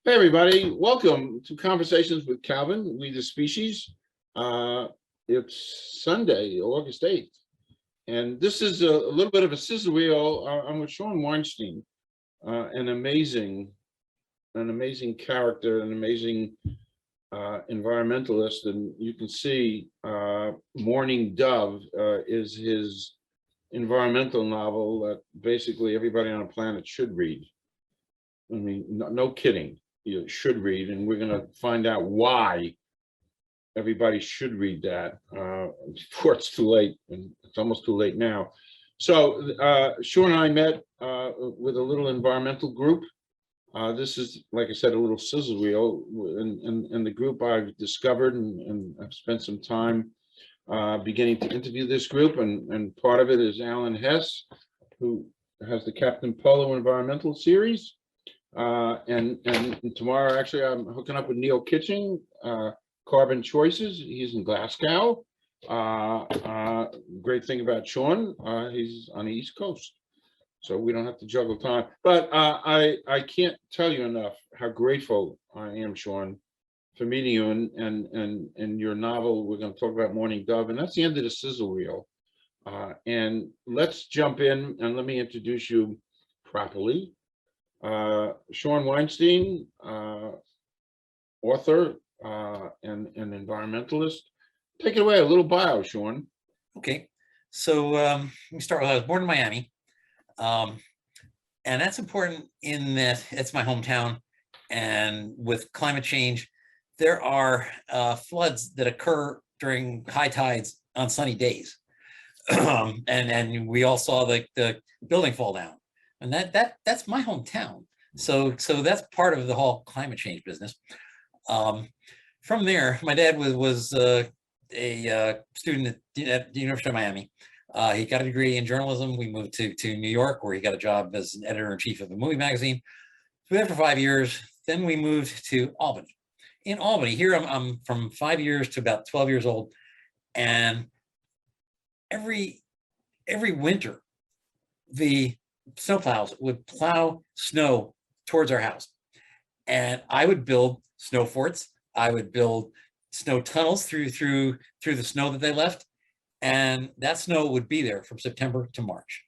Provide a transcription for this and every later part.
Hey everybody, welcome to Conversations with Calvin, We the Species. It's Sunday, August 8th, and this is a little bit of a sizzle reel. I'm with Shawn Oueinstein, an amazing character, an amazing environmentalist, and you can see Mourning is his environmental novel that basically everybody on the planet should read. I mean, no kidding. You should read, and we're going to find out why everybody should read that before it's too late, and it's almost too late now. So Shawn and I met with a little environmental group. This is, like I said, a little sizzle reel, and the group I've discovered, and I've spent some time beginning to interview this group, and part of it is Alan Hess, who has the Captain Polo Environmental Series. And tomorrow, actually, I'm hooking up with Neil Kitching, Carbon Choices. He's in Glasgow. Great thing about Shawn, he's on the East Coast, so we don't have to juggle time. But I can't tell you enough how grateful I am, Shawn, for meeting you and your novel. We're going to talk about Mourning Dove, and that's the end of the sizzle reel. And let's jump in, and let me introduce you properly. Shawn Oueinstein, author and environmentalist. Take it away, a little bio, Shawn. Okay, so let me start with, I was born in Miami, and that's important in that it's my hometown, and with climate change, there are floods that occur during high tides on sunny days, and we all saw the building fall down. And that's my hometown. So that's part of the whole climate change business. From there, my dad was a student at the University of Miami. He got a degree in journalism. We moved to New York, where he got a job as an editor-in-chief of a movie magazine. We were there for 5 years. Then we moved to Albany. In Albany, here I'm from 5 years to about 12 years old, and every winter, the snowplows would plow snow towards our house, and I would build snow forts. I would build snow tunnels through the snow that they left, and that snow would be there from September to March.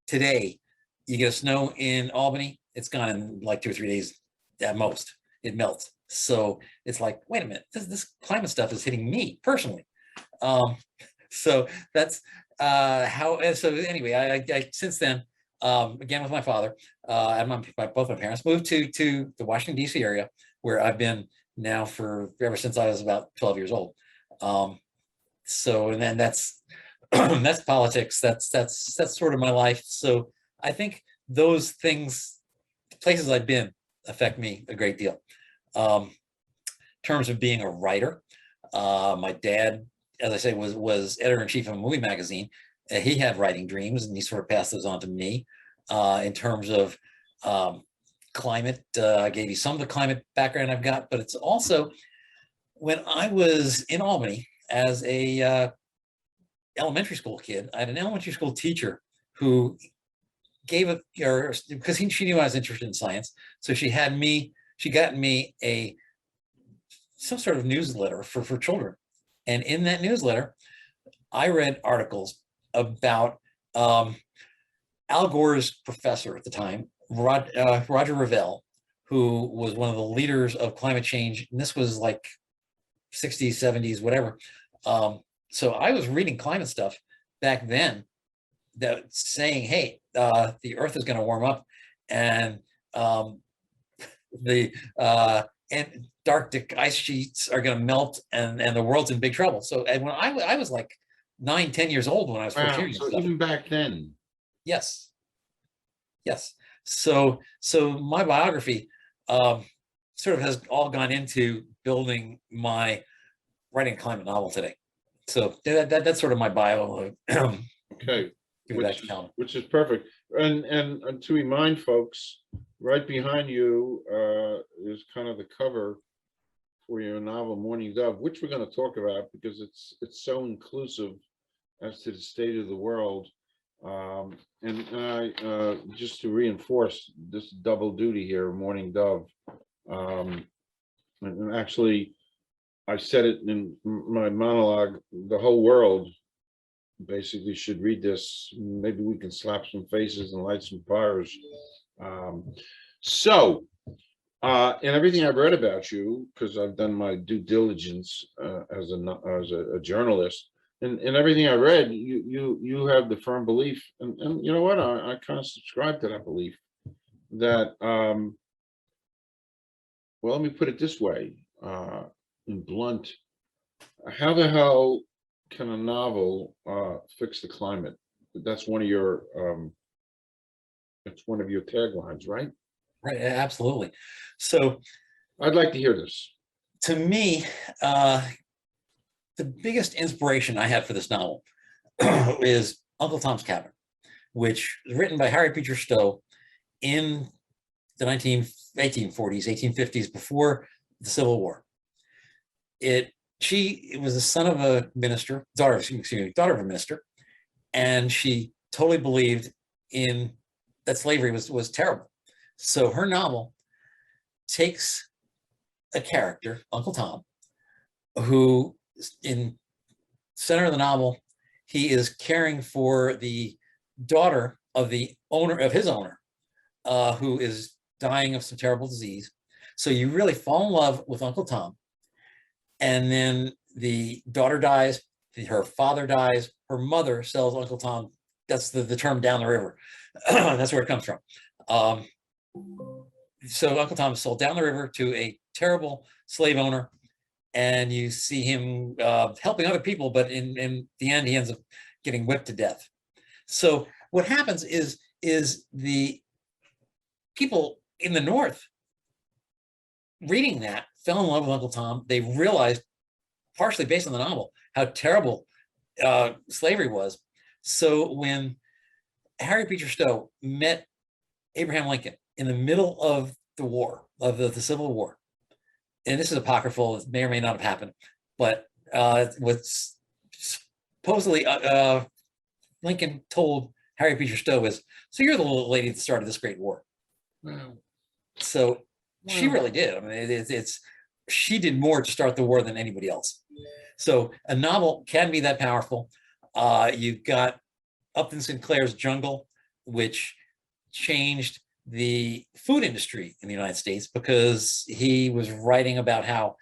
Today, you get a snow in Albany, it's gone in like 2 or 3 days at most. It melts. So it's like, wait a minute, this climate stuff is hitting me personally. So that's how. So anyway, I since then. Again with my father and both my parents, moved to the Washington, D.C. area, where I've been now for ever since I was about 12 years old. So, and then that's that's politics. That's sort of my life. So I think those things, places I've been, affect me a great deal. In terms of being a writer, my dad, as I say, was editor-in-chief of a movie magazine. He had writing dreams, and he sort of passed those on to me. In terms of climate, I gave you some of the climate background I've got, but it's also when I was in Albany as a elementary school kid, I had an elementary school teacher who gave because she knew I was interested in science, so she got me some sort of newsletter for children, and in that newsletter, I read articles about Al Gore's professor at the time, Roger Revelle, who was one of the leaders of climate change. And this was like 60s, 70s, whatever. So I was reading climate stuff back then that saying, hey, the earth is going to warm up, and the Antarctic ice sheets are going to melt, and the world's in big trouble. So, and when I was like 9, 10 years old when I was 14. So even back then. Yes. So my biography sort of has all gone into building my writing a climate novel today. So that's sort of my bio. Okay, which is perfect. And to remind folks, right behind you is kind of the cover for your novel Mourning Dove, which we're going to talk about because it's so inclusive as to the state of the world. And I just to reinforce this double duty here, Mourning Dove, And actually, I said it in my monologue, the whole world basically should read this. Maybe we can slap some faces and light some fires. So, and everything I've read about you, because I've done my due diligence as a journalist, and everything I read, you have the firm belief, and you know what, I kind of subscribe to that belief that, well, let me put it this way, in blunt, how the hell can a novel fix the climate? That's one of your taglines, right? Right, absolutely. So I'd like to hear this. to me, the biggest inspiration I had for this novel is Uncle Tom's Cabin, which was written by Harry Beecher Stowe in the 1840s, 1850s, before the Civil War. She was the son of a minister, daughter of a minister, and she totally believed in that slavery was terrible. So her novel takes a character, Uncle Tom, who in center of the novel, he is caring for the daughter of the owner of his owner, who is dying of some terrible disease. So you really fall in love with Uncle Tom. And then the daughter dies, her father dies, her mother sells Uncle Tom. That's the term down the river. That's where it comes from. So Uncle Tom is sold down the river to a terrible slave owner, and you see him helping other people, but in the end, he ends up getting whipped to death. So what happens is the people in the North reading that fell in love with Uncle Tom. They realized, partially based on the novel, how terrible slavery was. So when Harry Beecher Stowe met Abraham Lincoln in the middle of the war, of the Civil War, and this is apocryphal, it may or may not have happened, but what's supposedly Lincoln told Harry Beecher Stowe is, so you're the little lady that started this great war. Wow. So she really did. I mean, she did more to start the war than anybody else. So a novel can be that powerful. You've got Upton Sinclair's Jungle, which changed the food industry in the United States, because he was writing about how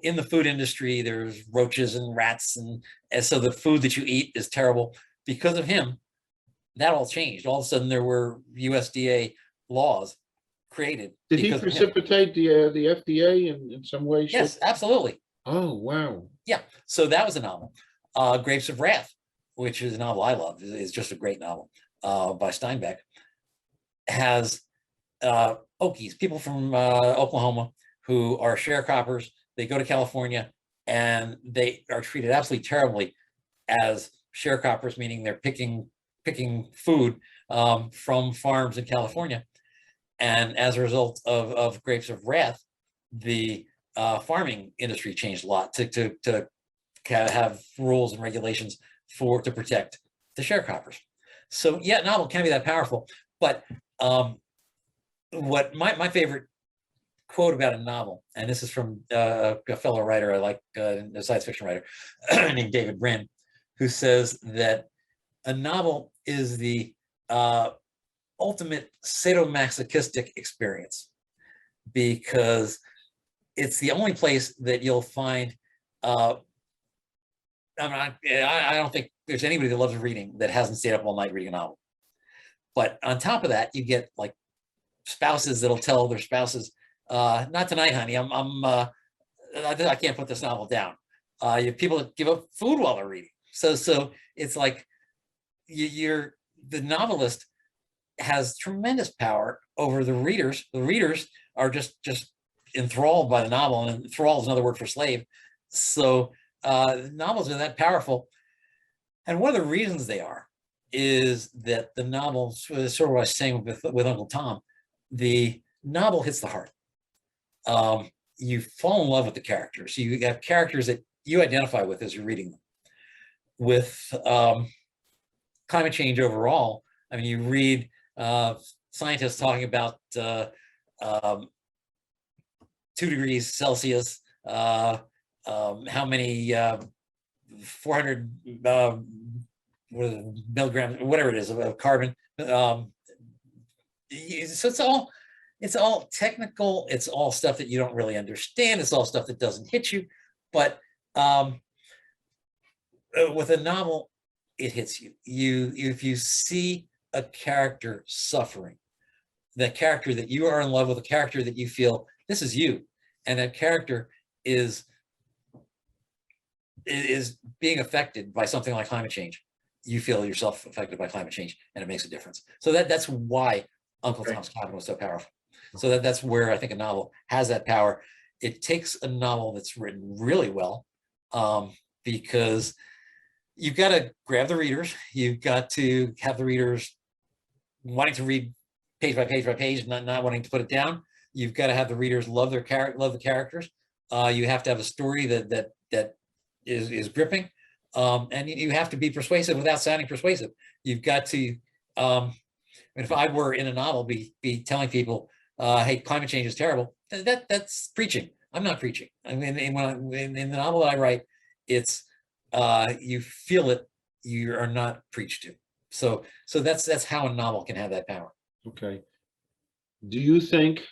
in the food industry there's roaches and rats, and so the food that you eat is terrible. Because of him, that all changed. All of a sudden there were USDA laws created. Did he precipitate the FDA in some way? Yes, absolutely. Oh, wow. Yeah, so that was a novel. Grapes of Wrath, which is a novel I love, is just a great novel by Steinbeck, has Okies, people from Oklahoma who are sharecroppers. They go to California and they are treated absolutely terribly as sharecroppers, meaning they're picking food from farms in California. And as a result of Grapes of Wrath, the farming industry changed a lot to have rules and regulations to protect the sharecroppers. So yeah, novel can be that powerful. But what my favorite quote about a novel, and this is from a fellow writer I like, a science fiction writer named David Brin, who says that a novel is the ultimate sadomasochistic experience, because it's the only place that you'll find. I don't think there's anybody that loves reading that hasn't stayed up all night reading a novel. But on top of that, you get like spouses that'll tell their spouses, "Not tonight, honey. I can't put this novel down." You have people that give up food while they're reading. So it's like the novelist has tremendous power over the readers. The readers are just enthralled by the novel, and enthralled is another word for slave. So novels are that powerful, and one of the reasons they are is that the novel, sort of what I was saying with Uncle Tom, the novel hits the heart. You fall in love with the characters. You have characters that you identify with as you're reading them. With climate change overall, I mean, you read scientists talking about 2 degrees Celsius, how many 400 milligrams, whatever it is, of carbon. So it's all technical. It's all stuff that you don't really understand. It's all stuff that doesn't hit you. But with a novel, it hits you. If you see a character suffering, that character that you are in love with, a character that you feel this is you, and that character is being affected by something like climate change, you feel yourself affected by climate change, and it makes a difference. So that's why Uncle Tom's Cabin was so powerful. So that's where I think a novel has that power. It takes a novel that's written really well, because you've got to grab the readers. You've got to have the readers wanting to read page by page by page, not wanting to put it down. You've got to have the readers love the characters. You have to have a story that is gripping, and you have to be persuasive without sounding persuasive. You've got to, if I were in a novel, be telling people, hey, climate change is terrible, that's preaching. I'm not preaching. I mean, in the novel that I write, it's you feel it, you are not preached to. So that's how a novel can have that power. Okay. Do you think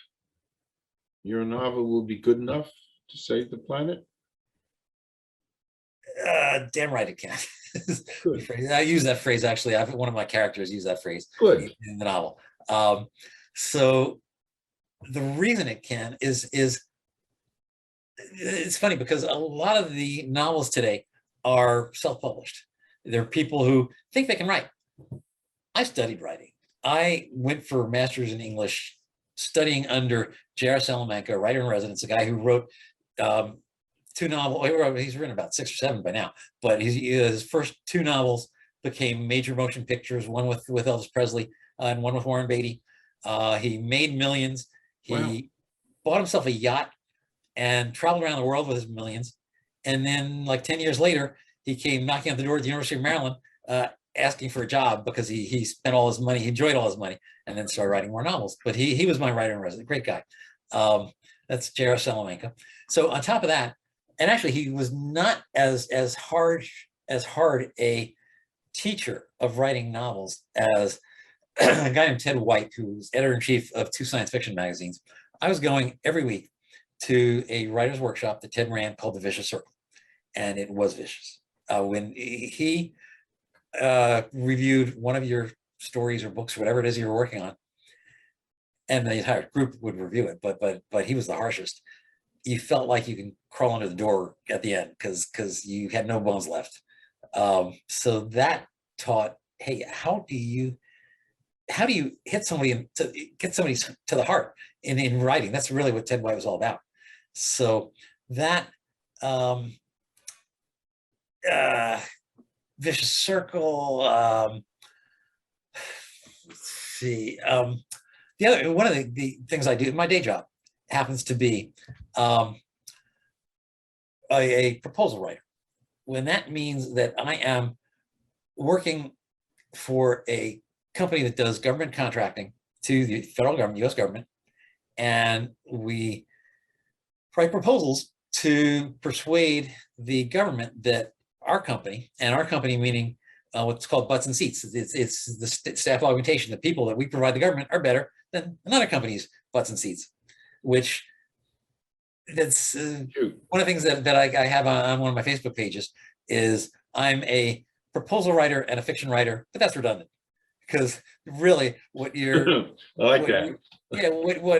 your novel will be good enough to save the planet? Damn right it can. Good. I use that phrase, actually. One of my characters used that phrase Good. in the novel. So the reason it can is it's funny, because a lot of the novels today are self-published. They're people who think they can write. I studied writing. I went for a master's in English, studying under J.R. Salamanca, a writer in residence, a guy who wrote 2 novels. He's written about 6 or 7 by now, but his first 2 novels became major motion pictures, one with Elvis Presley and one with Warren Beatty. He made millions. He bought himself a yacht and traveled around the world with his millions. And then, like 10 years later, he came knocking on the door at the University of Maryland, asking for a job because he spent all his money, he enjoyed all his money, and then started writing more novels. But he was my writer in residence, great guy. That's J.R. Salamanca. So on top of that, and actually he was not as hard a teacher of writing novels as a guy named Ted White, who's editor-in-chief of 2 science fiction magazines. I was going every week to a writer's workshop that Ted ran called The Vicious Circle, and it was vicious. When he reviewed one of your stories or books, or whatever it is you were working on, and the entire group would review it, but he was the harshest. You felt like you can crawl under the door at the end because you had no bones left. So that taught, hey, how do you hit somebody to get somebody to the heart in writing? That's really what Ted White was all about. So that Vicious Circle. Let's see. The other one of the things I do, my day job happens to be a proposal writer. When that means that I am working for a company that does government contracting to the federal government, U.S. government, and we write proposals to persuade the government that our company, and our company meaning what's called butts and seats, it's the staff augmentation, the people that we provide the government are better than another company's butts and seats, which that's one of the things that I have on one of my Facebook pages is I'm a proposal writer and a fiction writer, but that's redundant because really what you're I like that.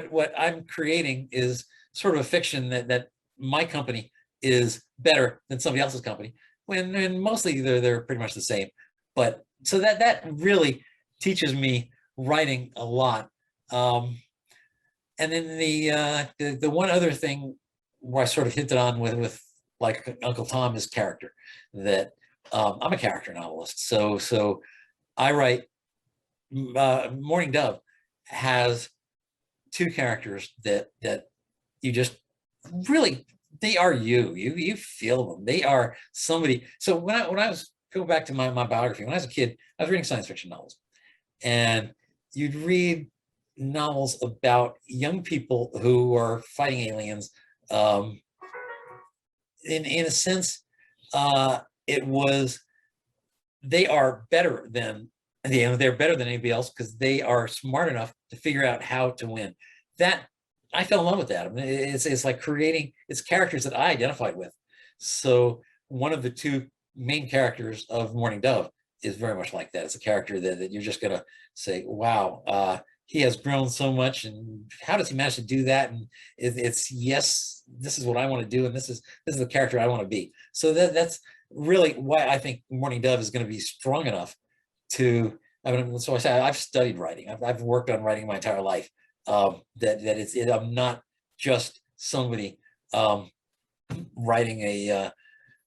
What I'm creating is sort of a fiction that my company is better than somebody else's company, when mostly they're pretty much the same. But so that really teaches me writing a lot. And then the one other thing where I sort of hinted on with like Uncle Tom is character, that I'm a character novelist. So I write, Mourning Dove has 2 characters that you just really, they are you feel them. They are somebody. So when I was going back to my biography, when I was a kid, I was reading science fiction novels, and you'd read novels about young people who are fighting aliens. In a sense, it was, they are better than, they're better than anybody else because they are smart enough to figure out how to win. That, I fell in love with that. I mean, it's like creating, it's characters that I identified with. So one of the two main characters of Mourning Dove is very much like that. It's a character that you're just gonna say, wow, he has grown so much, and how does he manage to do that? And it's yes, this is what I want to do, and this is the character I want to be. So that's really why I think Mourning Dove is going to be strong enough to, I mean, so I say I've studied writing. I've worked on writing my entire life. I'm not just somebody writing a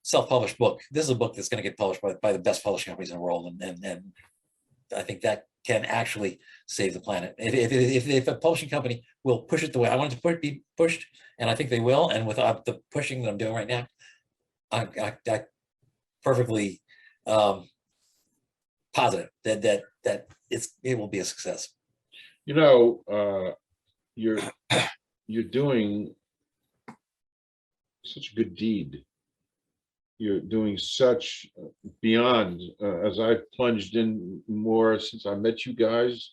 self-published book. This is a book that's going to get published by the best publishing companies in the world, and I think that can actually save the planet. If a publishing company will push it the way I want it to be pushed, and I think they will, and with the pushing that I'm doing right now, I perfectly positive that it will be a success. You know, you're doing such a good deed. You're doing such beyond, as I've plunged in more since I met you guys,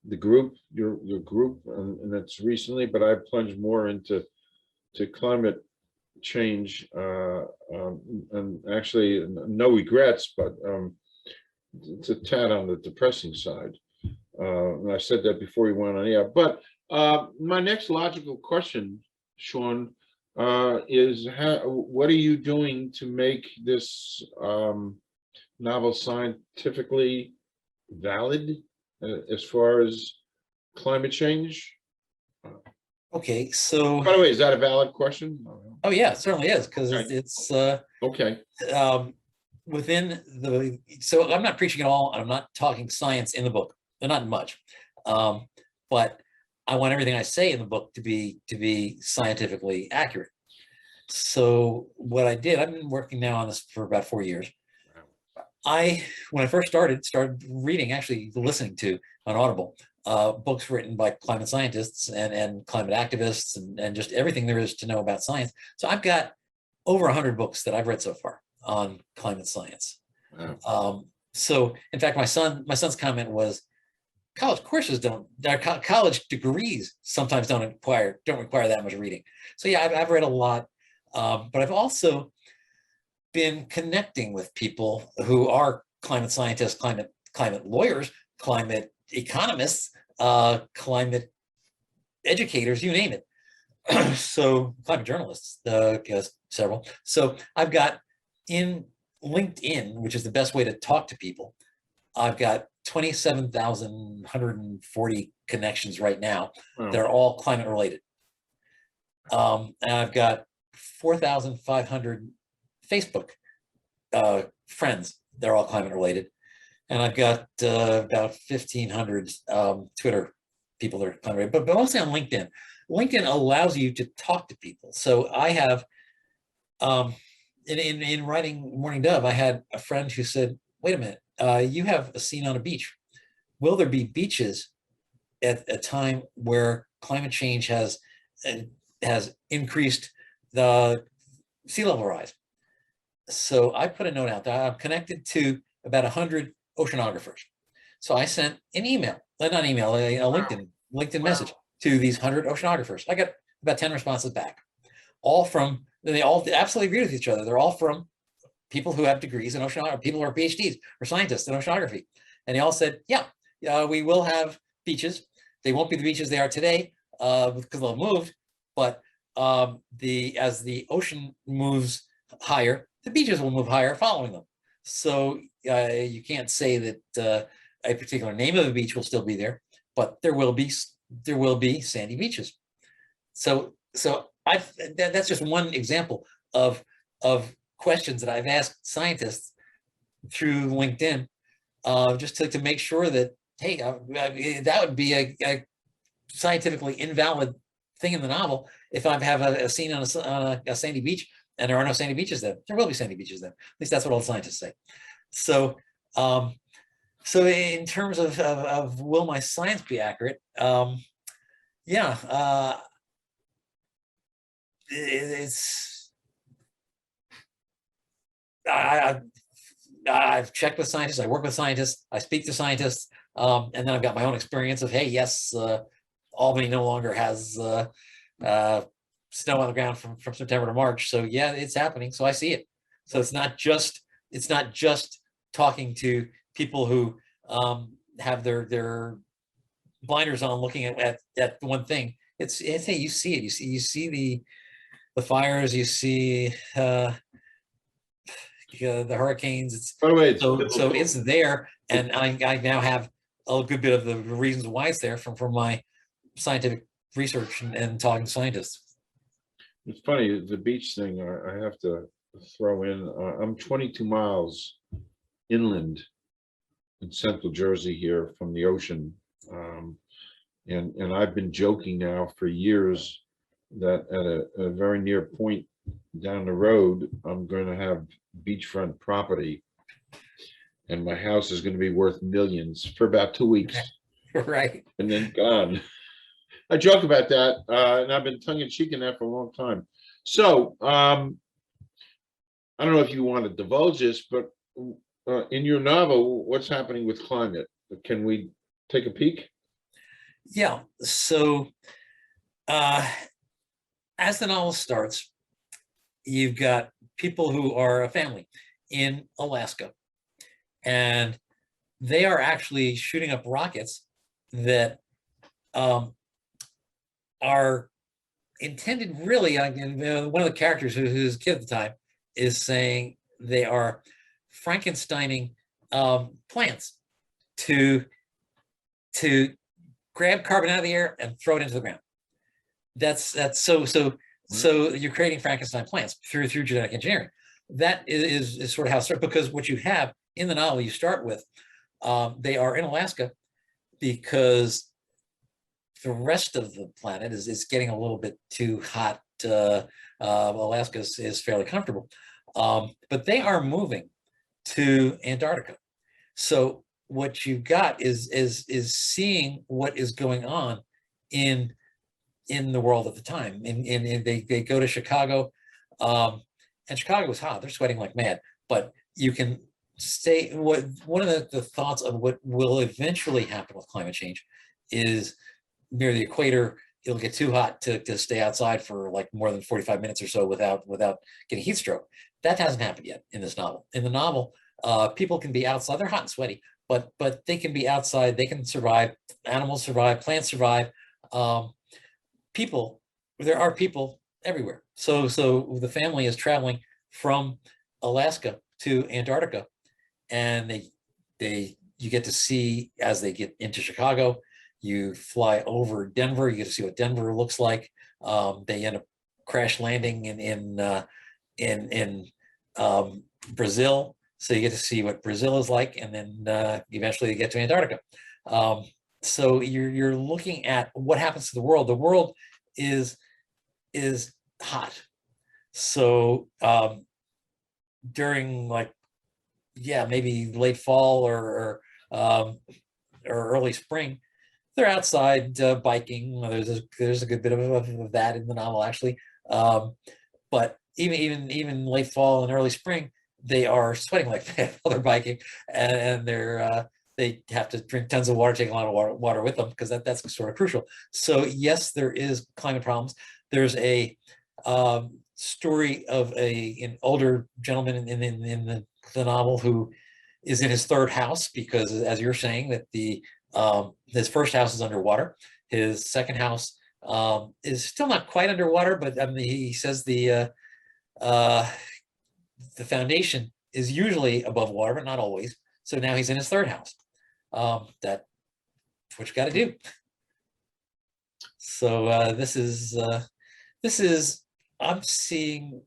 the group, your group, and that's recently, but I've plunged more into climate change, and actually no regrets, but it's a tad on the depressing side. And I said that before we went on air. But my next logical question, Shawn, is what are you doing to make this novel scientifically valid as far as climate change? Okay, so by the way, is that a valid question? Oh yeah, it certainly is, because Okay. it's Okay. within the, so I'm not preaching at all, and I'm not talking science in the book. They're not much, but I want everything I say in the book to be scientifically accurate. So what I did, I've been working now on this for about 4 years. When I first started reading, actually listening to on Audible, books written by climate scientists and climate activists and just everything there is to know about science. So I've got over 100 books that I've read so far on climate science. Wow. So in fact, my son's comment was, college courses college degrees sometimes don't require that much reading. So yeah, I've read a lot, but I've also been connecting with people who are climate scientists, climate lawyers, climate economists, climate educators, you name it. So climate journalists, several. So I've got in LinkedIn, which is the best way to talk to people, I've got 27,140 connections right now. Wow. They're all climate related. And I've got 4,500 Facebook friends. They're all climate related. And I've got about 1,500 Twitter people that are climate related, but mostly on LinkedIn. LinkedIn allows you to talk to people. So I have, in writing Mourning Dove, I had a friend who said, wait a minute, you have a scene on a beach. Will there be beaches at a time where climate change has increased the sea level rise? So I put a note out there. I'm connected to about 100 oceanographers. So I sent an email, not email, a LinkedIn message to these 100 oceanographers. I got about 10 responses back, they all absolutely agree with each other. They're all from people who have degrees in oceanography, people who are PhDs or scientists in oceanography. And they all said, yeah, we will have beaches. They won't be the beaches they are today because they'll have moved, but as the ocean moves higher, the beaches will move higher following them. So you can't say that a particular name of the beach will still be there, but there will be sandy beaches. So that's just one example of questions that I've asked scientists through LinkedIn, just to make sure that, hey, that would be a scientifically invalid thing in the novel if I have a scene on a sandy beach and there are no sandy beaches then. There will be sandy beaches then. At least that's what all the scientists say. So So in terms of will my science be accurate? Yeah, it's I, I've checked with scientists, I work with scientists, I speak to scientists, and then I've got my own experience of, hey, yes, Albany no longer has uh, snow on the ground from September to March. So yeah, it's happening. So I see it. So it's not just talking to people who have their blinders on, looking at one thing. It's hey, you see it. You see the fires. You see the hurricanes. It's By the way, it's so biblical. it's there, and I now have a good bit of the reasons why it's there from my scientific research and talking to scientists. It's funny, the beach thing, I have to throw in, I'm 22 miles inland in central Jersey here from the ocean. Um, and I've been joking now for years that at a very near point down the road, I'm going to have beachfront property and my house is going to be worth millions for about 2 weeks Right. and then gone. I joke about that, and I've been tongue in cheek in that for a long time. So, I don't know if you want to divulge this, but in your novel, what's happening with climate? Can we take a peek? Yeah. So as the novel starts, you've got people who are a family in Alaska, and they are actually shooting up rockets that are intended really, one of the characters who's a kid at the time is saying they are Frankensteining plants to grab carbon out of the air and throw it into the ground. That's so you're creating Frankenstein plants through genetic engineering. That is sort of how it starts, because what you have in the novel, you start with they are in Alaska because the rest of the planet is getting a little bit too hot. Alaska is fairly comfortable, but they are moving to Antarctica. So what you've got is seeing what is going on in the world at the time. And they go to Chicago, and Chicago was hot. They're sweating like mad. But you can say one of the thoughts of what will eventually happen with climate change is near the equator, it'll get too hot to stay outside for like more than 45 minutes or so without getting heat stroke. That hasn't happened yet in this novel. In the novel, people can be outside. They're hot and sweaty, but they can be outside. They can survive. Animals survive. Plants survive. People, there are people everywhere. So the family is traveling from Alaska to Antarctica, and you get to see as they get into Chicago. You fly over Denver, you get to see what Denver looks like. They end up crash landing in Brazil, so you get to see what Brazil is like, and then eventually you get to Antarctica. So you're looking at what happens to the world. The world is hot. So during maybe late fall or early spring, they're outside biking. There's a good bit of that in the novel, actually. But even late fall and early spring, they are sweating like that while they're biking, and they have to drink tons of water, take a lot of water with them, because that's sort of crucial. So yes, there is climate problems. There's a story of an older gentleman in the novel who is in his third house, because, as you're saying, that his first house is underwater. His second house is still not quite underwater, but he says the foundation is usually above water, but not always. So now he's in his third house. That's what you got to do. So this is I'm seeing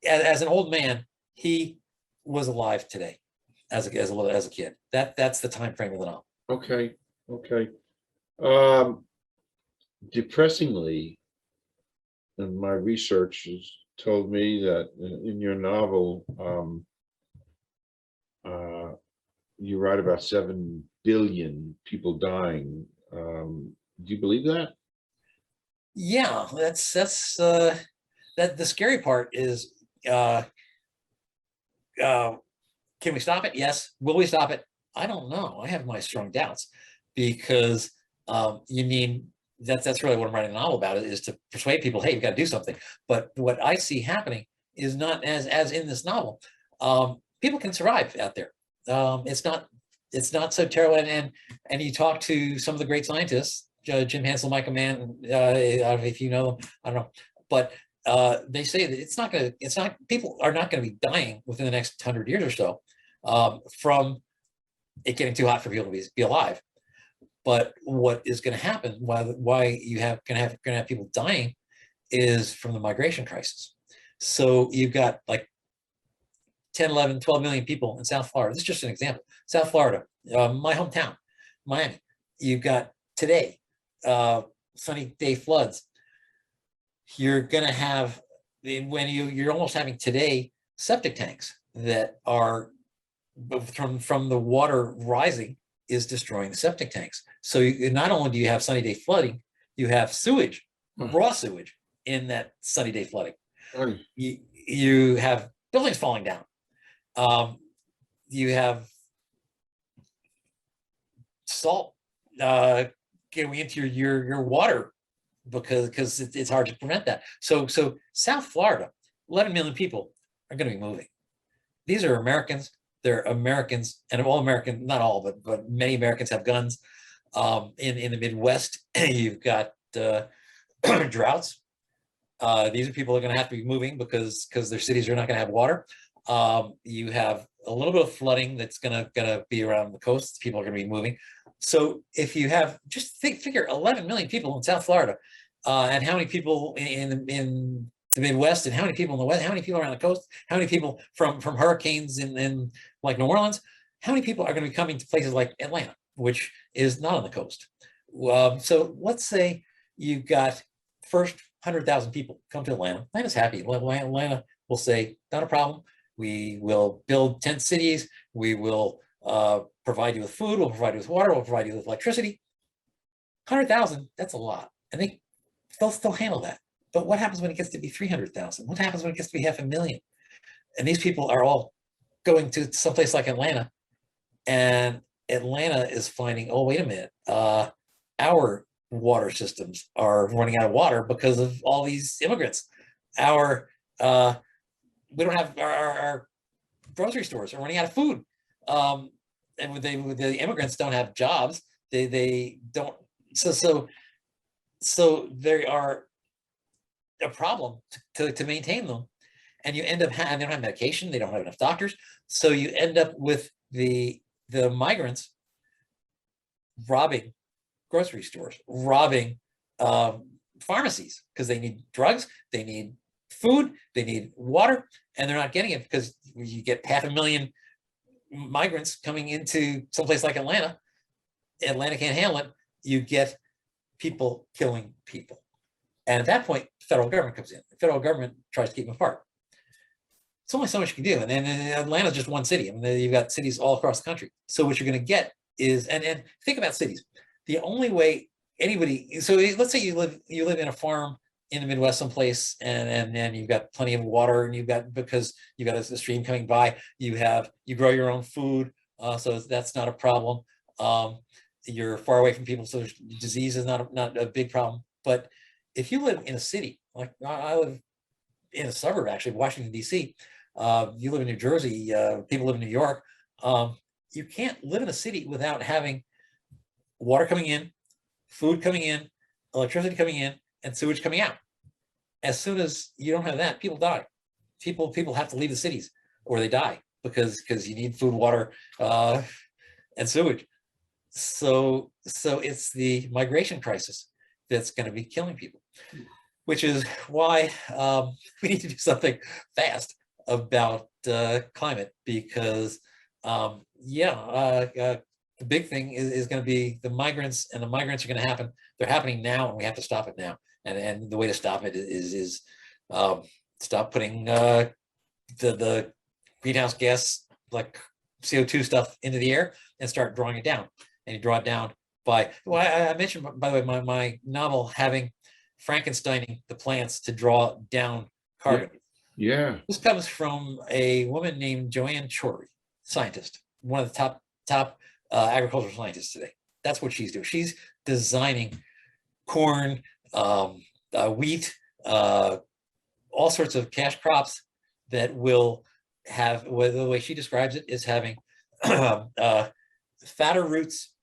as an old man, he was alive today as a kid. That's the time frame of the novel. Okay. Depressingly, and my research has told me that in your novel, you write about 7 billion people dying. Do you believe that? Yeah, that's that the scary part is can we stop it? Yes. Will we stop it? I don't know. I have my strong doubts because you need that's really what I'm writing a novel about, is to persuade people, hey, you got to do something. But what I see happening is not as in this novel. People can survive out there. It's not so terrible. And you talk to some of the great scientists, Jim Hansel, Michael Mann, I don't know if you know them, I don't know, but they say that people are not going to be dying within the next 100 years or so from it getting too hot for people to be alive. But what is going to happen, why you gonna have people dying, is from the migration crisis. So you've got like 10, 11, 12 million people in South Florida. This is just an example. South Florida, my hometown, Miami. You've got today, sunny day floods. You're going to have, when you're almost having today, septic tanks that are from the water rising is destroying the septic tanks. So not only do you have sunny day flooding, you have sewage, raw sewage in that sunny day flooding. You have buildings falling down. You have salt going into your water because it's hard to prevent that. So South Florida, 11 million people are going to be moving. These are Americans. They're Americans, and all American, not all, but many Americans have guns. In the Midwest, you've got droughts. These are people that are going to have to be moving because their cities are not going to have water. You have a little bit of flooding that's going to be around the coast. People are going to be moving. So if you have, just figure 11 million people in South Florida, and how many people in the Midwest, and how many people in the West, how many people around the coast, how many people from hurricanes in like New Orleans, how many people are going to be coming to places like Atlanta, which is not on the coast. So let's say you've got first 100,000 people come to Atlanta. Atlanta's happy. Atlanta will say, not a problem. We will build tent cities. We will provide you with food. We'll provide you with water. We'll provide you with electricity. 100,000, that's a lot. And they'll still handle that. But what happens when it gets to be 300,000? What happens when it gets to be 500,000? And these people are all going to someplace like Atlanta, and Atlanta is finding, oh, wait a minute, our water systems are running out of water because of all these immigrants. We don't have our grocery stores are running out of food. And the immigrants don't have jobs. They don't. So they are a problem to maintain them. And you end up having, they don't have medication, they don't have enough doctors. So you end up with the migrants robbing grocery stores, robbing pharmacies, because they need drugs, they need food, they need water, and they're not getting it because you get 500,000 migrants coming into someplace like Atlanta. Atlanta can't handle it. You get people killing people. And at that point, the federal government comes in. The federal government tries to keep them apart. It's only so much you can do. And then Atlanta's just one city. I mean, you've got cities all across the country. So what you're going to get is, and think about cities. The only way anybody, so let's say you live in a farm in the Midwest someplace, and then you've got plenty of water, and because you've got a stream coming by, you grow your own food, so that's not a problem. You're far away from people, so disease is not a big problem. But if you live in a city, like I live in a suburb, actually, Washington, D.C., you live in New Jersey, people live in New York, you can't live in a city without having water coming in, food coming in, electricity coming in, and sewage coming out. As soon as you don't have that, people die. People have to leave the cities or they die because you need food, water, and sewage. So it's the migration crisis that's going to be killing people, which is why we need to do something fast about climate, because the big thing is going to be the migrants, and the migrants are going to happen. They're happening now, and we have to stop it now. And the way to stop it is stop putting the greenhouse gas like CO2 stuff into the air and start drawing it down. And you draw it down by, well, I mentioned, by the way, my novel having Frankensteining the plants to draw down carbon. Yeah. This comes from a woman named Joanne Chory, scientist, one of the top agricultural scientists today. That's what she's doing. She's designing corn, wheat, all sorts of cash crops that will have, well, the way she describes it is having fatter roots,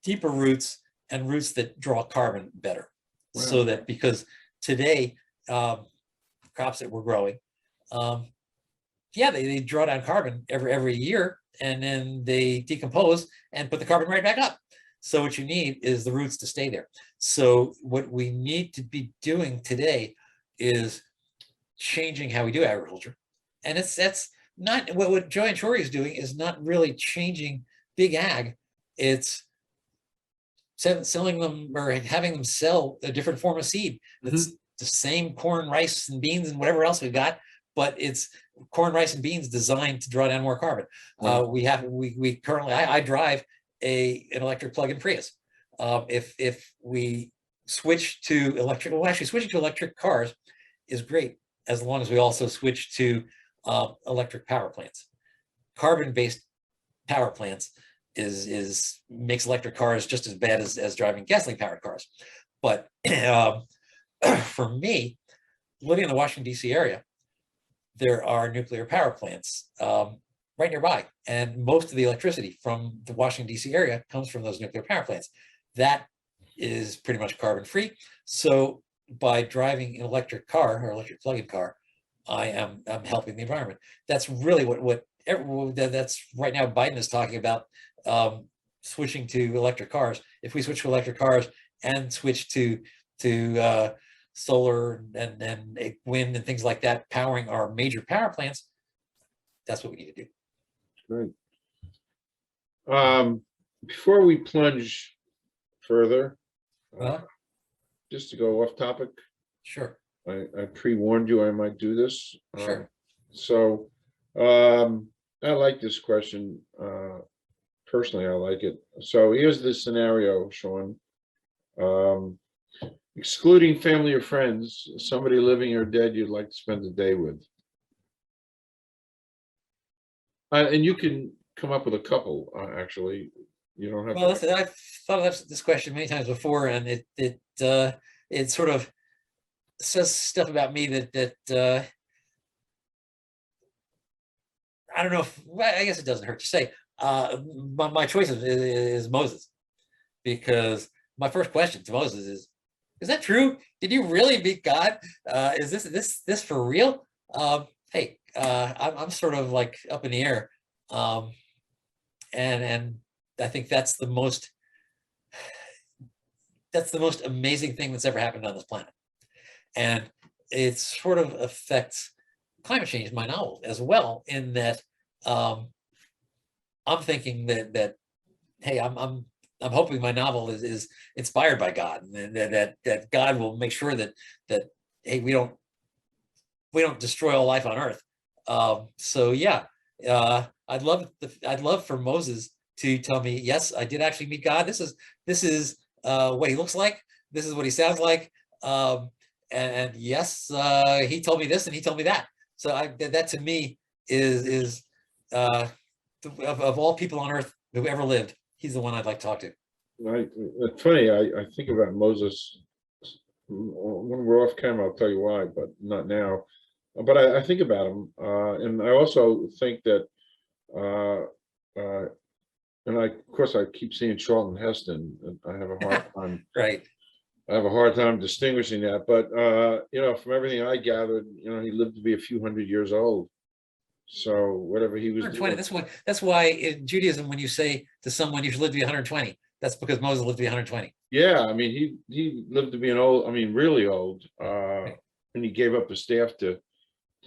deeper roots, and roots that draw carbon better. Wow. So that, because today, crops that we're growing, yeah, they draw down carbon every year, and then they decompose and put the carbon right back up. So what you need is the roots to stay there. So what we need to be doing today is changing how we do agriculture. And that's not what Joanne Chory is doing, is not really changing big ag. It's selling them, or having them sell a different form of seed. It's the same corn, rice, and beans and whatever else we've got, but it's corn, rice, and beans designed to draw down more carbon. We currently, I drive an electric plug-in Prius. If we switch to electric, well, actually switching to electric cars is great, as long as we also switch to electric power plants. Carbon-based power plants makes electric cars just as bad as driving gasoline-powered cars. But for me, living in the Washington, D.C. area, there are nuclear power plants right nearby. And most of the electricity from the Washington, D.C. area comes from those nuclear power plants. That is pretty much carbon-free. So by driving an electric car or electric plug-in car, I'm helping the environment. That's really that's right now Biden is talking about, switching to electric cars. If we switch to electric cars and switch to solar and wind and things like that, powering our major power plants, that's what we need to do. Great. Before we plunge further, just to go off topic. Sure. I pre-warned you I might do this. Sure. So I like this question. Personally, I like it. So here's the scenario, Shawn. Excluding family or friends, somebody living or dead you'd like to spend the day with. And you can come up with a couple, actually. You don't have. Well, listen, I've thought of this question many times before, and it sort of says stuff about me that I don't know if, well, I guess it doesn't hurt to say. My choice is Moses, because my first question to Moses is that true? Did you really meet God? Is this for real? Hey, I'm sort of like up in the air, and I think that's the most amazing thing that's ever happened on this planet, and it sort of affects climate change, my novel, as well, in that I'm thinking that hey, I'm hoping my novel is inspired by God, and that God will make sure that hey, we don't destroy all life on Earth. So yeah, I'd love for Moses to tell me, yes, I did actually meet God. This is what he looks like. This is what he sounds like. And yes, he told me this and he told me that. So that to me is of all people on Earth who ever lived, he's the one I'd like to talk to. Right. It's funny. I think about Moses when we're off camera. I'll tell you why, but not now. But I think about him, and I also think that, and of course, I keep seeing Charlton Heston. And I have a hard time. Right. I have a hard time distinguishing that, but from everything I gathered, he lived to be a few hundred years old. So whatever he was 120. doing. That's why in Judaism, when you say to someone you should live to be 120, that's because Moses lived to be 120. Yeah, I mean he lived to be really old, and he gave up the staff to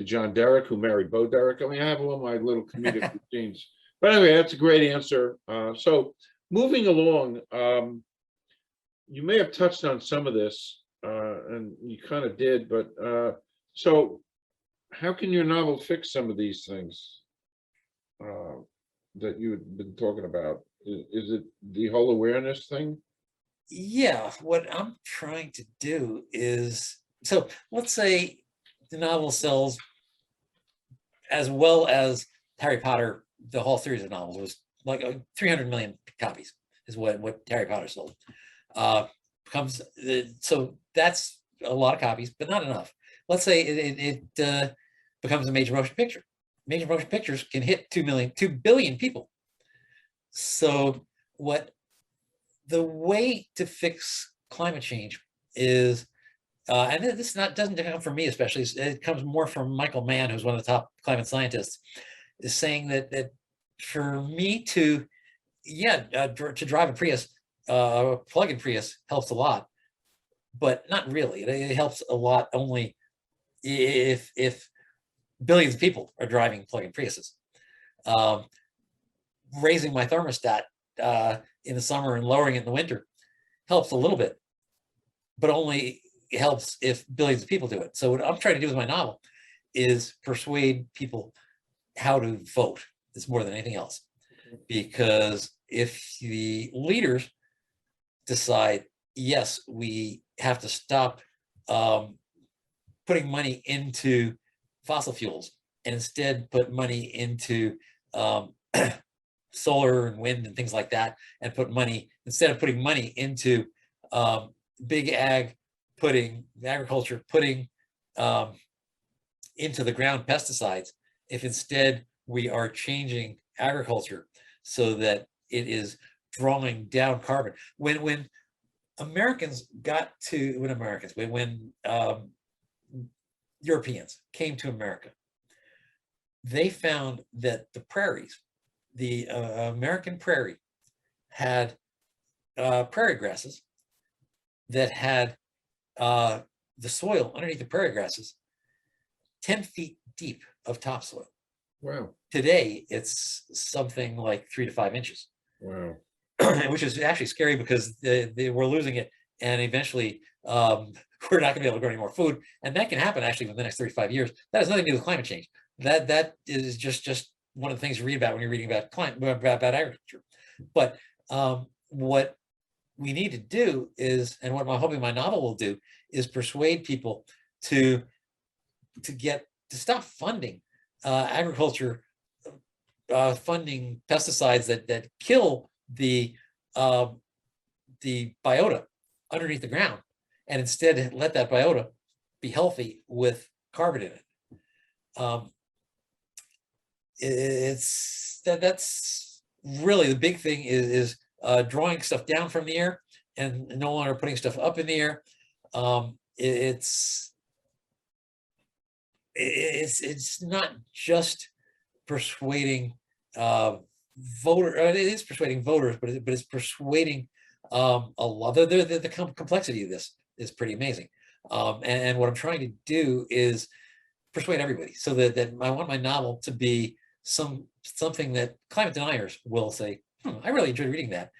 John Derrick, who married Bo Derrick. I mean, I have all my little comedic routines. But anyway, that's a great answer. So moving along, you may have touched on some of this, and you kind of did, but so how can your novel fix some of these things? that you had been talking about? Is it the whole awareness thing? Yeah, what I'm trying to do is, so let's say the novel sells as well as Harry Potter, the whole series of novels was like 300 million copies is what Harry Potter sold. Becomes so that's a lot of copies, but not enough. Let's say it becomes a major motion picture. Major motion pictures can hit 2 billion people. So what the way to fix climate change is, and this doesn't come from me especially, it comes more from Michael Mann, who's one of the top climate scientists, is saying that for me to, to drive a Prius, plug-in Prius helps a lot, but not really. It helps a lot only if billions of people are driving plug-in Priuses. Raising my thermostat in the summer and lowering it in the winter helps a little bit, but only helps if billions of people do it. So what I'm trying to do with my novel is persuade people how to vote. It's more than anything else, because if the leaders decide, yes, we have to stop putting money into fossil fuels and instead put money into solar and wind and things like that, and put money, instead of putting money into big ag, agriculture, putting into the ground pesticides, if instead we are changing agriculture so that it is drawing down carbon. When Europeans came to America, they found that the prairies, the American prairie, had prairie grasses that had the soil underneath the prairie grasses 10 feet deep of topsoil. Wow. Today, it's something like 3 to 5 inches. Wow. Which is actually scary, because we're losing it, and eventually we're not going to be able to grow any more food, and that can happen actually within the next 35 years. That has nothing to do with climate change. That is just one of the things you read about when you're reading about about agriculture. But what we need to do is, and what I'm hoping my novel will do, is persuade people to stop funding agriculture, funding pesticides that kill the biota underneath the ground, and instead let that biota be healthy with carbon in it. That's really the big thing, is drawing stuff down from the air and no longer putting stuff up in the air. It's not just persuading it is persuading voters, but it's persuading a lot. The complexity of this is pretty amazing, and what I'm trying to do is persuade everybody, so that I want my novel to be something that climate deniers will say, I really enjoyed reading that.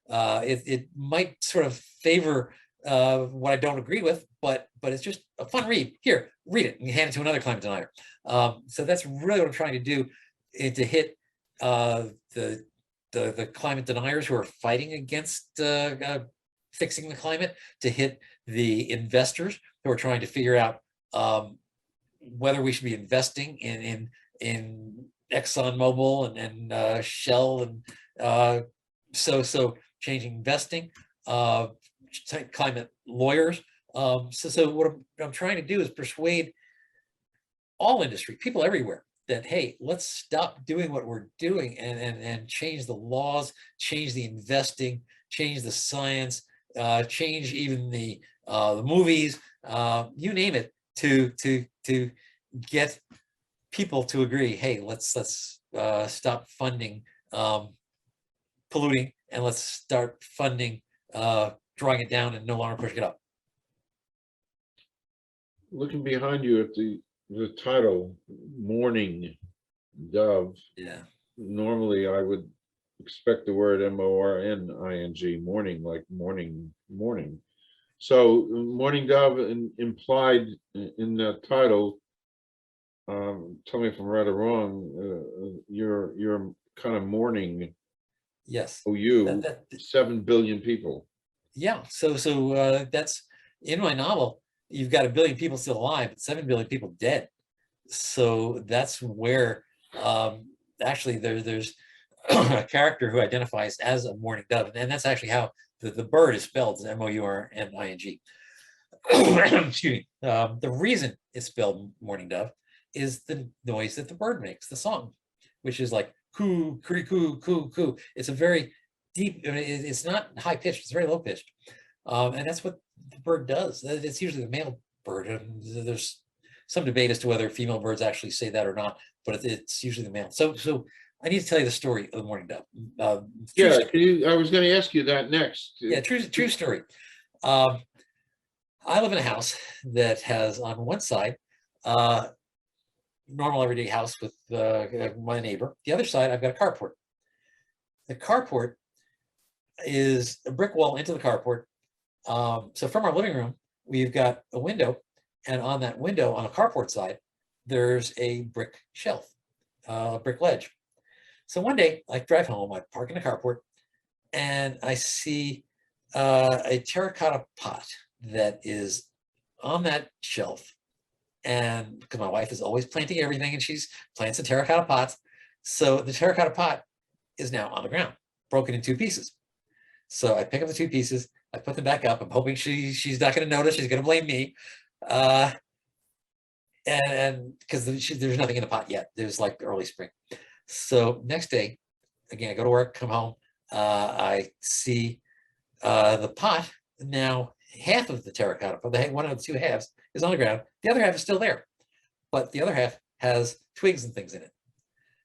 It might sort of favor what I don't agree with, but it's just a fun read. Here, read it, and you hand it to another climate denier. So that's really what I'm trying to do, to hit the climate deniers who are fighting against fixing the climate, to hit the investors who are trying to figure out whether we should be investing in ExxonMobil and Shell, and so changing investing, climate lawyers. So what I'm trying to do is persuade all industry, people everywhere, that, hey, let's stop doing what we're doing and change the laws, change the investing, change the science, change even the movies, you name it, to get people to agree, hey, let's stop funding polluting, and let's start funding drawing it down and no longer pushing it up. Looking behind you at the title, Mourning Dove. Yeah. Normally I would expect the word MORNING, morning, like morning. So Mourning Dove implied in that title, tell me if I'm right or wrong, you're kind of mourning Yes. OU, That, 7 billion people. yeah. So that's in my novel. You've got 1 billion people still alive, but 7 billion people dead. So that's where actually there's a character who identifies as a mourning dove, and that's actually how the bird is spelled, is Mourning. Excuse me. The reason it's spelled mourning dove is the noise that the bird makes, the song, which is like coo, coo, coo, coo. It's a very deep, it's not high pitched, it's very low pitched. And that's what the bird does. It's usually the male bird. And there's some debate as to whether female birds actually say that or not, but it's usually the male. So I need to tell you the story of the mourning dove. Yeah, I was going to ask you that next. Yeah, true story. I live in a house that has on one side, normal everyday house with my neighbor. The other side, I've got a carport. The carport is a brick wall into the carport. So from our living room, we've got a window, and on that window, on the carport side, there's a brick shelf, brick ledge. So one day I drive home, I park in the carport, and I see a terracotta pot that is on that shelf. And because my wife is always planting everything, and she's plants the terracotta pots. So the terracotta pot is now on the ground, broken in 2 pieces. So I pick up the 2 pieces, I put them back up. I'm hoping she's not going to notice, she's going to blame me. And because there's nothing in the pot yet. There's like early spring. So next day, again, I go to work, come home, I see the pot. Now half of the terracotta, but one of the 2 halves is on the ground. The other half is still there, but the other half has twigs and things in it.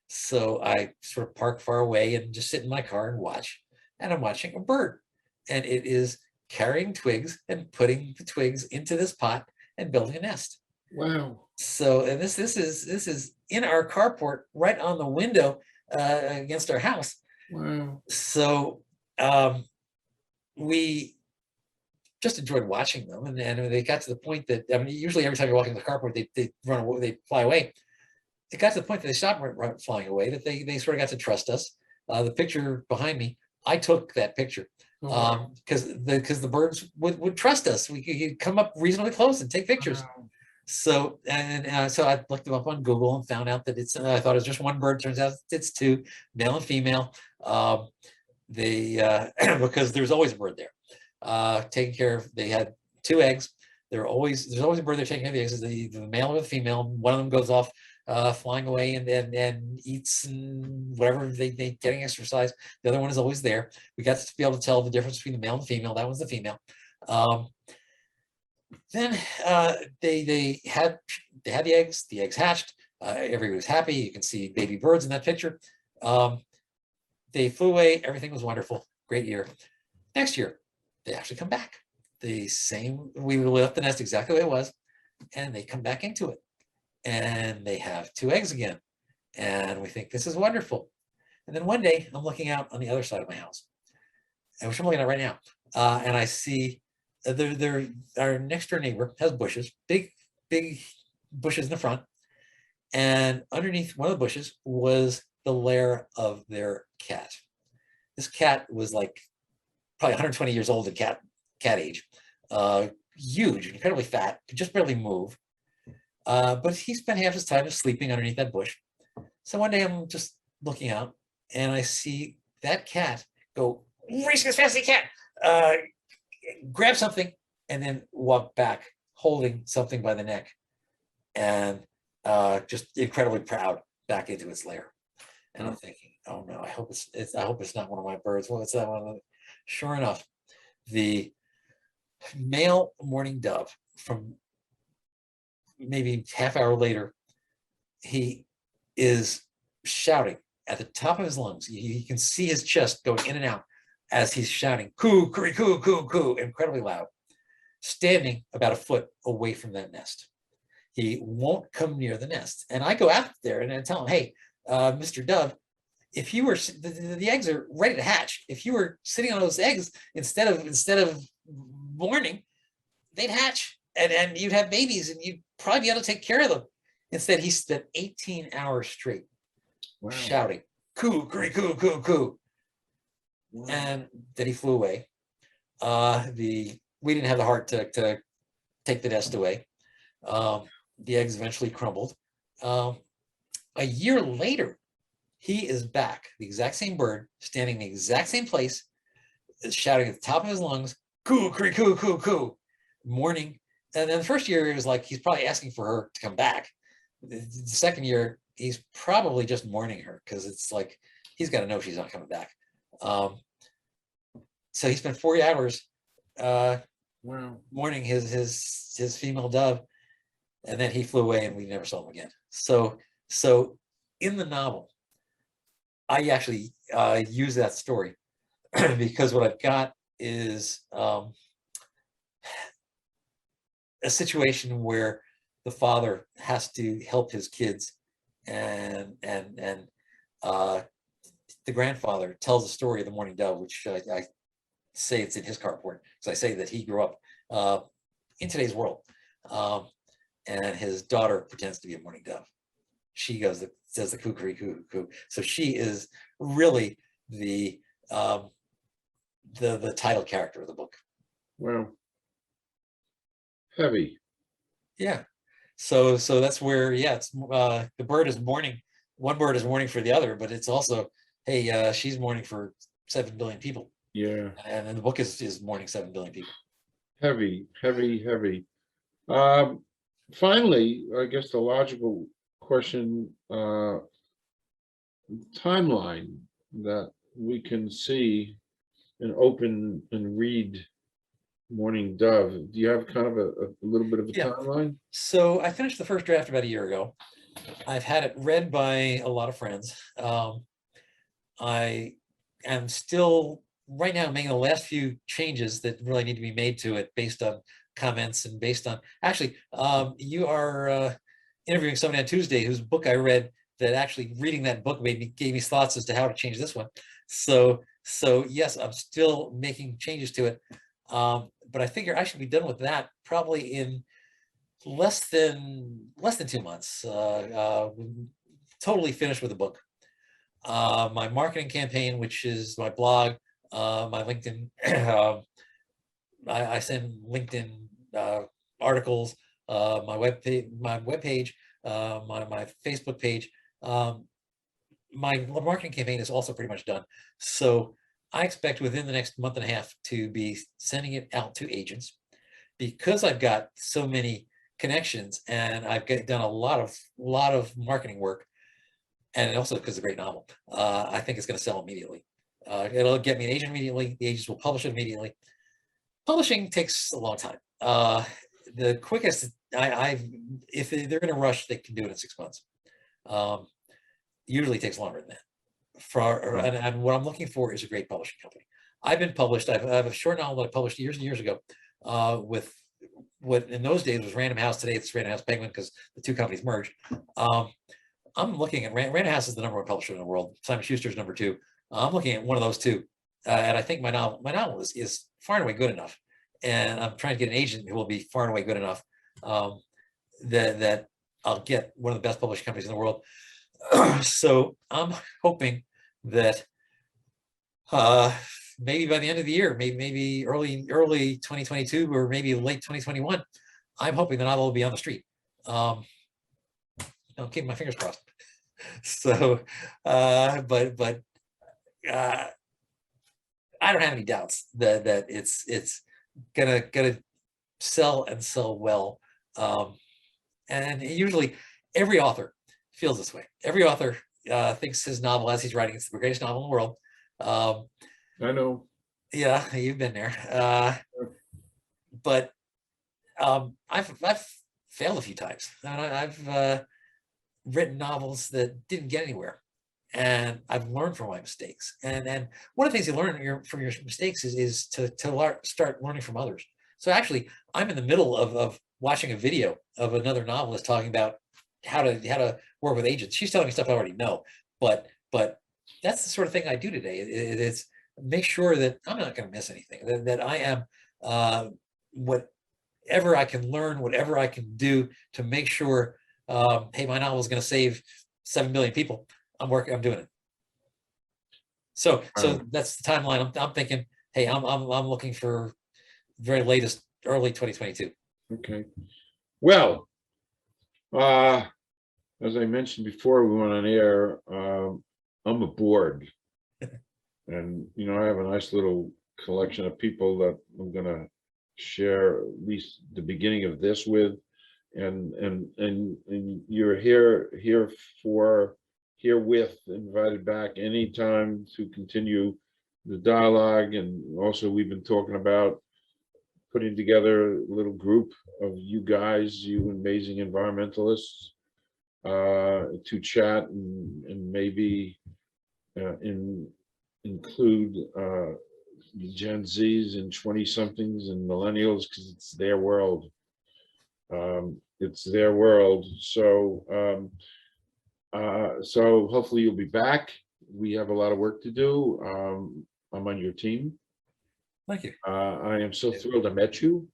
So I sort of park far away and just sit in my car and watch. And I'm watching a bird, and it is carrying twigs and putting the twigs into this pot and building a nest. Wow. So, and this is in our carport, right on the window against our house. Wow. So we just enjoyed watching them, and they got to the point that, I mean, usually every time you're walking the carport, they run away, they fly away. It got to the point that they stopped flying away, that they sort of got to trust us. The picture behind me, I took that picture because the birds would trust us. We could come up reasonably close and take pictures. Wow. So so I looked them up on Google and found out that it's, I thought it was just 1 bird. Turns out it's 2, male and female. Because there's always a bird there taking care of. They had 2 eggs. There's always a bird there taking care of the eggs. The male or the female. One of them goes off flying away and eats and whatever, they getting exercise. The other one is always there. We got to be able to tell the difference between the male and the female. That was the female. Then they had the eggs hatched. Everybody was happy. You can see baby birds in that picture. They flew away. Everything was wonderful. Great year. Next year, they actually come back. The same, we left the nest exactly the way it was, and they come back into it. And they have 2 eggs again. And we think this is wonderful. And then one day I'm looking out on the other side of my house, which I'm looking at right now. And I see our next door neighbor has bushes, big bushes in the front. And underneath one of the bushes was the lair of their cat. This cat was like probably 120 years old at cat age, huge, incredibly fat, could just barely move. But he spent half his time just sleeping underneath that bush. So one day I'm just looking out, and I see that cat go racing as fast as he can, grab something, and then walk back holding something by the neck, and just incredibly proud back into its lair. And I'm thinking, oh no, I hope it's not one of my birds. Well, it's that one. Sure enough, the male mourning dove, from maybe half hour later, he is shouting at the top of his lungs. You can see his chest going in and out as he's shouting, coo, coo, coo, coo, coo, incredibly loud, standing about a foot away from that nest. He won't come near the nest. And I go out there and I tell him, hey, Mr. Dove, if you were, the eggs are ready to hatch. If you were sitting on those eggs instead of mourning, they'd hatch and you'd have babies and you'd probably be able to take care of them. Instead, he spent 18 hours straight shouting, coo, coo. And then he flew away. We didn't have the heart to take the nest away. The eggs eventually crumbled. A year later, he is back, the exact same bird, standing in the exact same place, shouting at the top of his lungs, coo, coo, coo, coo, mourning. And then the first year, it was like he's probably asking for her to come back. The second year, he's probably just mourning her, because it's like he's got to know she's not coming back. So he spent 40 hours mourning his female dove, and then he flew away, and we never saw him again. So in the novel, I actually use that story because what I've got is a situation where the father has to help his kids, and the grandfather tells the story of the mourning dove, which I say it's in his carport, because I say that he grew up in today's world, and his daughter pretends to be a mourning dove. She says the coo-coo, coo-coo. So she is really the title character of the book. Well, heavy. Yeah. So that's where, yeah, it's the bird is mourning. One bird is mourning for the other, but it's also, hey, she's mourning for 7 billion people. Yeah. And then the book is mourning 7 billion people. Heavy. Finally, I guess the logical question, timeline that we can see and open and read Mourning Dove. Do you have kind of a little bit of a timeline? So I finished the first draft about a year ago. I've had it read by a lot of friends. I am still right now making the last few changes that really need to be made to it based on comments and based on, actually, you are interviewing somebody on Tuesday whose book I read, that actually reading that book gave me thoughts as to how to change this one. So yes, I'm still making changes to it. But I figure I should be done with that probably in less than 2 months. Totally finished with the book. My marketing campaign, which is my blog, my LinkedIn, I send LinkedIn articles, my webpage, my Facebook page. My marketing campaign is also pretty much done. So I expect within the next month and a half to be sending it out to agents, because I've got so many connections and I've done a lot of marketing work, and also because it's a great novel. I think it's going to sell immediately. It'll get me an agent immediately. The agents will publish it immediately. Publishing takes a long time. The quickest if they're going to rush, they can do it in 6 months. Usually takes longer than that. And what I'm looking for is a great publishing company. I've been published. I have a short novel that I published years and years ago with what in those days was Random House. Today it's Random House Penguin, because the two companies merged. I'm looking at Random House is the #1 publisher in the world. Simon Schuster's #2. I'm looking at one of those two, and I think my novel is far and away good enough, and I'm trying to get an agent who will be far and away good enough that I'll get one of the best publishing companies in the world. So I'm hoping that maybe by the end of the year, maybe early 2022 or maybe late 2021, I'm hoping the novel will be on the street. I'm keeping my fingers crossed. So, but I don't have any doubts that it's gonna sell and sell well. And usually every author feels this way. Every author thinks his novel, as he's writing, it's the greatest novel in the world. I know. Yeah, you've been there. But I've failed a few times. And I've written novels that didn't get anywhere, and I've learned from my mistakes. And one of the things you learn from your mistakes is to start learning from others. So actually, I'm in the middle of watching a video of another novelist talking about how to work with agents. She's telling me stuff I already know, but that's the sort of thing I do today. It's make sure that I'm not going to miss anything, that I am whatever I can learn, whatever I can do to make sure, hey, my novel is going to save 7 billion people. I'm doing it. So that's the timeline. I'm thinking, hey, I'm looking for very latest, early 2022. Okay. Well, as I mentioned before we went on air, I'm aboard. And, you know, I have a nice little collection of people that I'm gonna share at least the beginning of this with. And you're herewith invited back anytime to continue the dialogue. And also we've been talking about putting together a little group of you guys, you amazing environmentalists, to chat and maybe include Gen Zs and 20-somethings and millennials, because it's their world. It's their world. So so hopefully you'll be back. We have a lot of work to do. I'm on your team. Thank you. I am so thrilled I met you.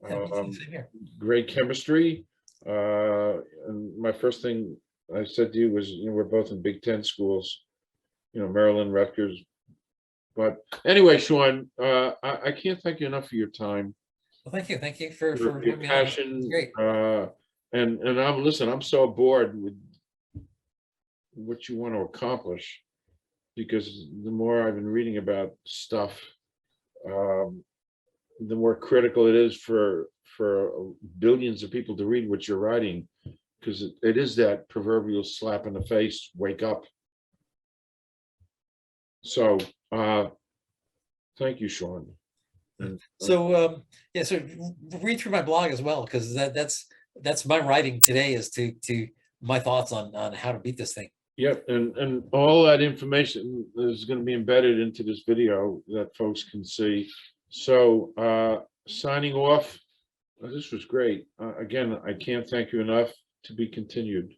Yeah, me too, same here. Great chemistry. And my first thing I said to you was, you know, we're both in Big Ten schools, you know, Maryland, Rutgers. But anyway, Shawn, I can't thank you enough for your time. Well, thank you for Your having me on. passion. Great. And I'm so bored with what you want to accomplish, because the more I've been reading about stuff, the more critical it is for billions of people to read what you're writing, because it is that proverbial slap in the face, wake up. So thank you, Shawn. And, So yeah, so read through my blog as well, because that's my writing today, is to my thoughts on how to beat this thing. yep, and all that information is going to be embedded into this video that folks can see. So signing off. This was great. Again, I can't thank you enough. To be continued.